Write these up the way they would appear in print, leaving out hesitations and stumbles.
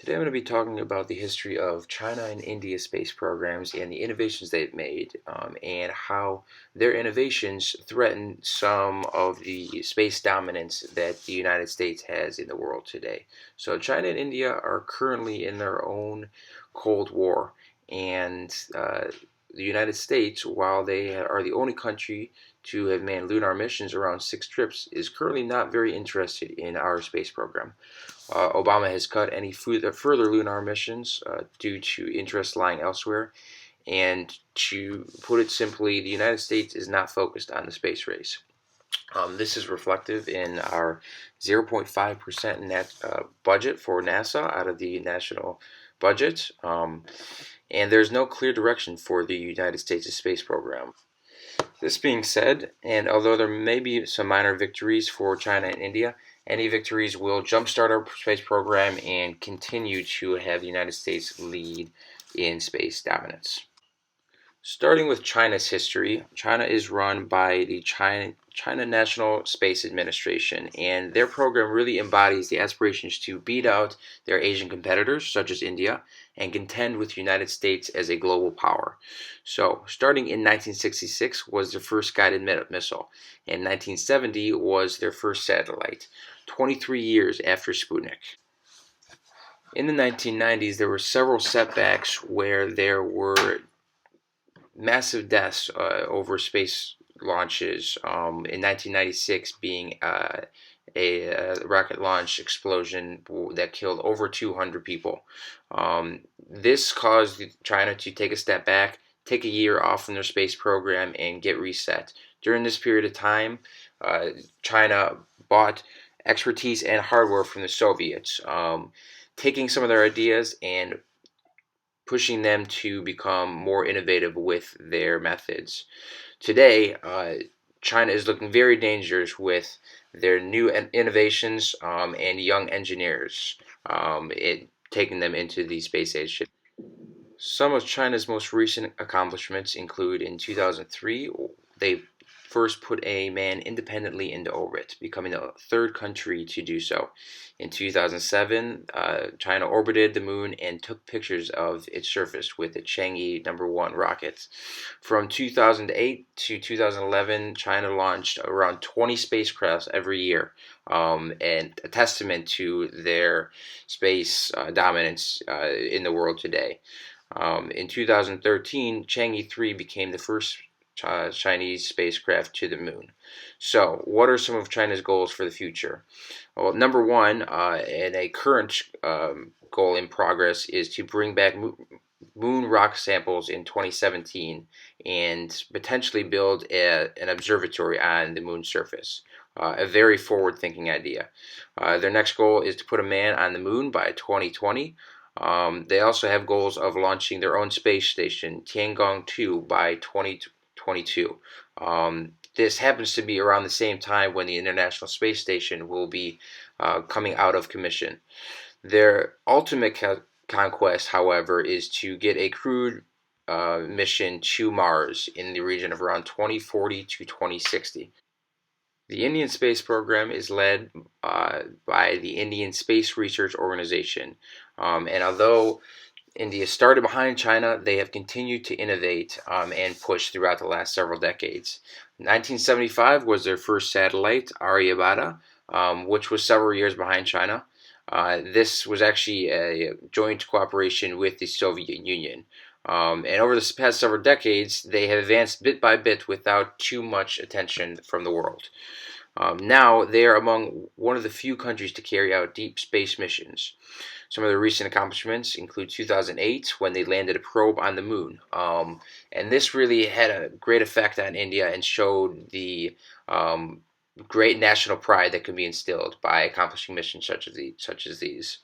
Today I'm going to be talking about the history of China and India space programs and the innovations they've made, and how their innovations threaten some of the space dominance that the United States has in the world today. So China and India are currently in their own Cold War, and the United States, while they are the only country to have manned lunar missions around 6 trips, is currently not very interested in our space program. Obama has cut any further lunar missions due to interests lying elsewhere. And to put it simply, the United States is not focused on the space race. This is reflective in our 0.5% net budget for NASA out of the national budget. And there's no clear direction for the United States' space program. This being said, and although there may be some minor victories for China and India, any victories will jumpstart our space program and continue to have the United States lead in space dominance. Starting with China's history, China is run by the China National Space Administration, and their program really embodies the aspirations to beat out their Asian competitors, such as India, and contend with the United States as a global power. So, starting in 1966 was their first guided missile, and 1970 was their first satellite, 23 years after Sputnik. In the 1990s, there were several setbacks where there were massive deaths over space launches. In 1996, being a rocket launch explosion that killed over 200 people. This caused China to take a step back, take a year off from their space program, and get reset. During this period of time, China bought expertise and hardware from the Soviets, taking some of their ideas and pushing them to become more innovative with their methods. Today, China is looking very dangerous with their new innovations and young engineers, taking them into the space age. Some of China's most recent accomplishments include in 2003, they first put a man independently into orbit, becoming the third country to do so. In 2007, China orbited the moon and took pictures of its surface with the Chang'e No. 1 rocket. From 2008 to 2011, China launched around 20 spacecrafts every year, and a testament to their space dominance in the world today. In 2013, Chang'e 3 became the first Chinese spacecraft to the moon. So, what are some of China's goals for the future? Well, number one, and a current goal in progress, is to bring back moon rock samples in 2017 and potentially build an observatory on the moon's surface. A very forward-thinking idea. Their next goal is to put a man on the moon by 2020. They also have goals of launching their own space station, Tiangong 2, by 2022. This happens to be around the same time when the International Space Station will be coming out of commission. Their ultimate conquest, however, is to get a crewed mission to Mars in the region of around 2040 to 2060. The Indian space program is led by the Indian Space Research Organization, and although India started behind China, they have continued to innovate and push throughout the last several decades. 1975 was their first satellite, Aryabhata, which was several years behind China. This was actually a joint cooperation with the Soviet Union. And over the past several decades, they have advanced bit by bit without too much attention from the world. Now, they are among one of the few countries to carry out deep space missions. Some of their recent accomplishments include 2008, when they landed a probe on the moon. And this really had a great effect on India and showed the great national pride that can be instilled by accomplishing missions such as these.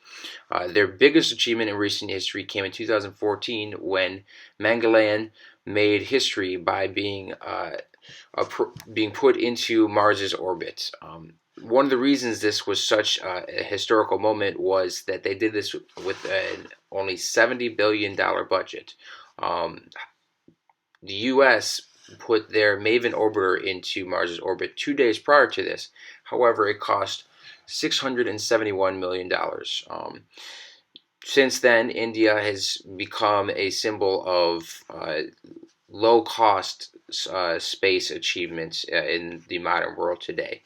Their biggest achievement in recent history came in 2014 when Mangalyaan made history by being put into Mars's orbit. One of the reasons this was such a historical moment was that they did this with an only $70 billion budget. The U.S. put their Maven orbiter into Mars's orbit 2 days prior to this. However, it cost $671 million. Since then, India has become a symbol of low cost space achievements in the modern world today,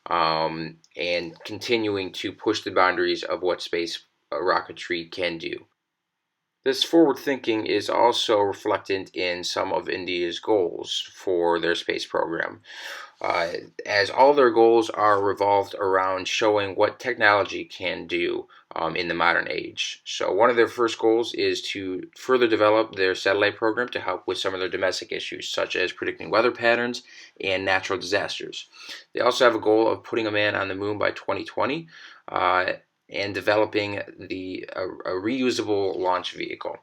and continuing to push the boundaries of what space rocketry can do. This forward thinking is also reflected in some of India's goals for their space program, uh, as all their goals are revolved around showing what technology can do in the modern age. So, one of their first goals is to further develop their satellite program to help with some of their domestic issues, such as predicting weather patterns and natural disasters. They also have a goal of putting a man on the moon by 2020. And developing a reusable launch vehicle.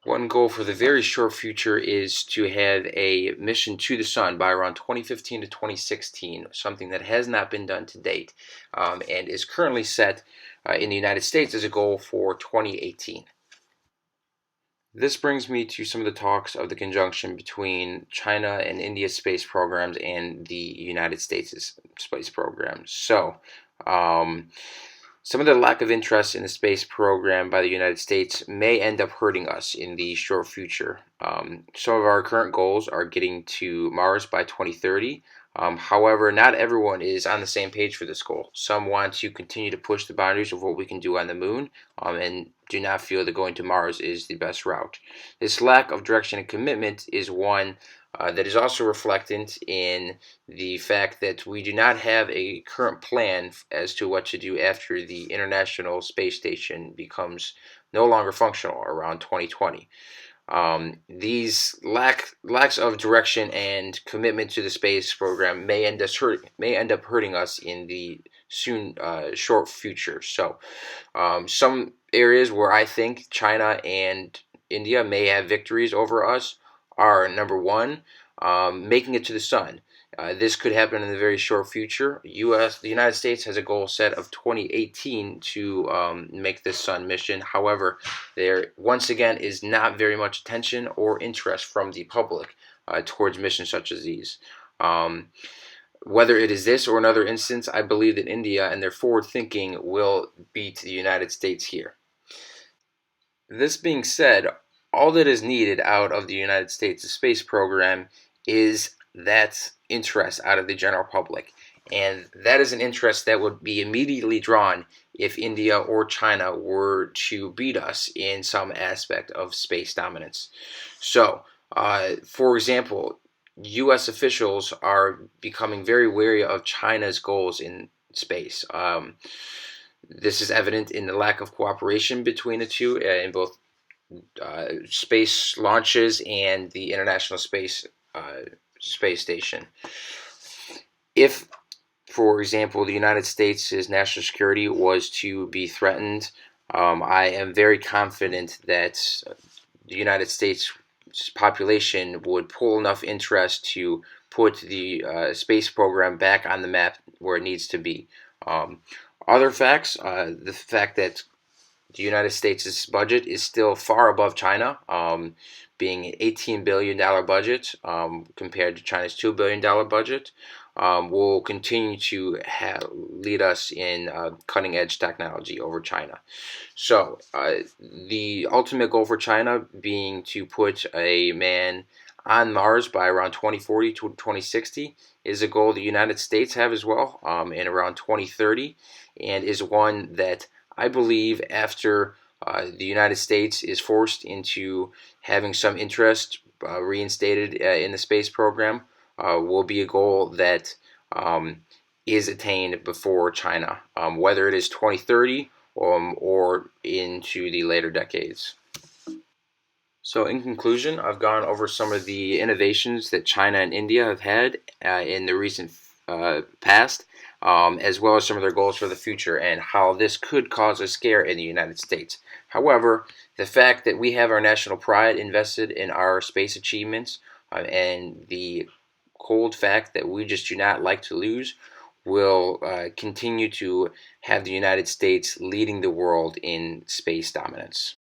One goal for the very short future is to have a mission to the sun by around 2015 to 2016, something that has not been done to date, and is currently set in the United States as a goal for 2018. This brings me to some of the talks of the conjunction between China and India's space programs and the United States' space programs. So, um, some of the lack of interest in the space program by the United States may end up hurting us in the short future. Some of our current goals are getting to Mars by 2030. However, not everyone is on the same page for this goal. Some want to continue to push the boundaries of what we can do on the moon, and do not feel that going to Mars is the best route. This lack of direction and commitment is one that is also reflected in the fact that we do not have a current plan as to what to do after the International Space Station becomes no longer functional around 2020. These lacks of direction and commitment to the space program may end up hurting us in the soon short future. So, some areas where I think China and India may have victories over us are number one, making it to the sun. This could happen in the very short future. The United States has a goal set of 2018 to make this sun mission. However, there once again is not very much attention or interest from the public towards missions such as these. Um, Whether it is this or another instance, I believe that India and their forward thinking will beat the United States here. This being said, all that is needed out of the United States space program is that interest out of the general public. And that is an interest that would be immediately drawn if India or China were to beat us in some aspect of space dominance. So, for example, U.S. officials are becoming very wary of China's goals in space. This is evident in the lack of cooperation between the two in both space launches and the International Space Station. If, for example, the United States' national security was to be threatened, I am very confident that the United States population would pull enough interest to put the space program back on the map where it needs to be. Other facts, the fact that the United States' budget is still far above China, being an $18 billion budget compared to China's $2 billion budget, will continue to lead us in cutting edge technology over China. So, the ultimate goal for China being to put a man on Mars by around 2040 to 2060 is a goal the United States have as well in around 2030, and is one that I believe after the United States is forced into having some interest reinstated in the space program, will be a goal that is attained before China, whether it is 2030 or into the later decades. So, in conclusion, I've gone over some of the innovations that China and India have had in the recent past, as well as some of their goals for the future and how this could cause a scare in the United States. However, the fact that we have our national pride invested in our space achievements and the cold fact that we just do not like to lose will continue to have the United States leading the world in space dominance.